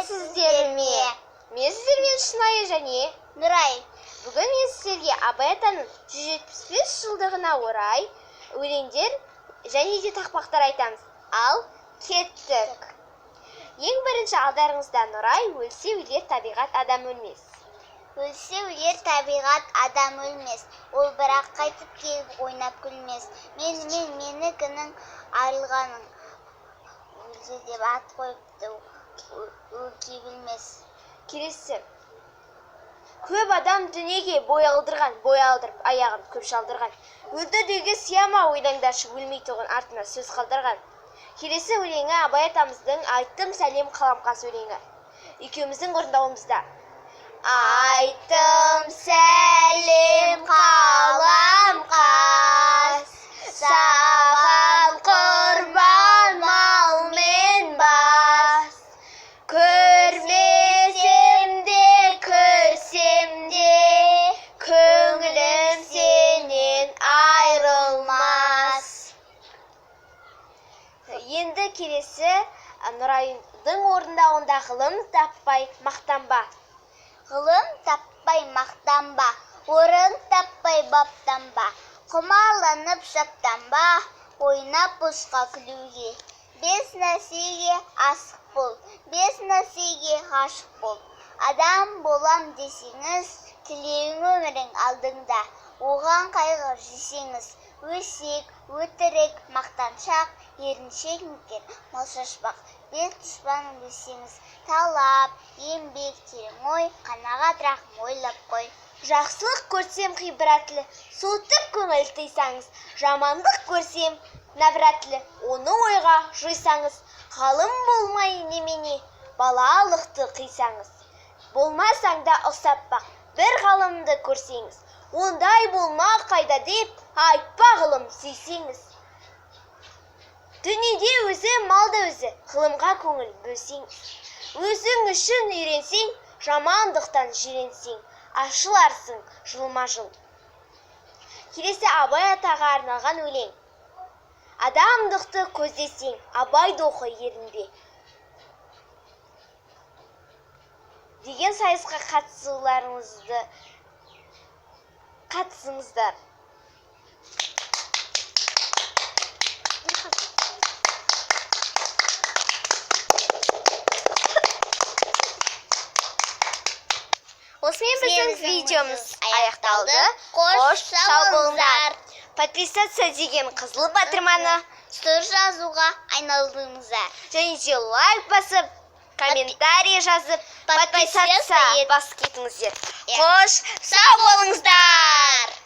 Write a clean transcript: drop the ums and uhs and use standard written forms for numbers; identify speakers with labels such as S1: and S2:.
S1: сәлеметсіздер ме? Мен сіздермен Шынайы және
S2: Нұрай.
S1: Бүгін мен сіздерге Абай атаның 175 жылдығына орай өлеңдер және де тақпақтар айтамыз. Ал кеттік. Ең бірінші алдарыңызда Нұрай, өлсе өлер табиғат, адам өлмес.
S2: Өлсе өлер табиғат, адам өлмес. Ол бірақ қайтып келіп ойнап күлмес. Менікінің айрылғаның өлсе деп ат қойыпты, өкей білмес.
S1: Келесі. Көп адам дүниеге бой алдырған, бой алдырып аяғын көп шалдырған. Өлді деуге сияма, ойлаңдаршы, өлмейтұғын артына сөз қалдырған. Келесі өлеңі Абай атамыздың Айттым сәлем қаламқас өлеңі. Екеуміздің орындауымызда. Айттым сәлем қаламқас, саған құрбан мал мен бас. Көрмесем де, көрсем де, көңілім сенен айрылмас. Енді келесі Нұрайдың орындауында ғылым таппай мақтанба.
S2: Ғылым таппай мақтанба, орын таппай баптанба, құмарланып шаптанба, ойнап босқа күлуге. Бес нәрсеге асық бол, бес нәрсеге ғашық бол. Адам болам десеңіз, тілеуің өмірің алдыңда. Оған қайғы жесеңіз, өсек, өтірік, мақтаншақ, еріншек екен, мал шашпақ. Бес дұшпаның десеңіз, талап, еңбек, терең ой, қанағат рахым ойлап қой.
S1: Жақсылық көрсем ғибратлы, суытып көңіл тыйсаңыз, жамандық көрсем нәбратлы, оны ойға жойсаңыз, ғалым болмай немене, балалықты қисаңыз. Болмасаң да ұқсап бақ, бір ғалымды көрсеңіз, ондай болма қайда деп, айтпа ғылым сүйсеңіз. Дүниеде өзі, малда өзі, ғылымға көңіл бөлсеңіз. Өзің үшін үйренсең, жамандықтан жиренсең, ашыларсың жылма-жыл. Келесі Абай атаға арналған өлең. Адамдықты көздесең, Абайды оқы ерінбе. Деген сайысқа қатысыңыздар. Осымен біздің видеомыз аяқталды. Қош сау болыңыздар. Подписаться деген қызыл батырманы
S2: Сұр жазуға айналдыңыздар.
S1: және де лайк басып, комментарий жазып, подписаться басып кетіңіздер. Қош сау болыңыздар.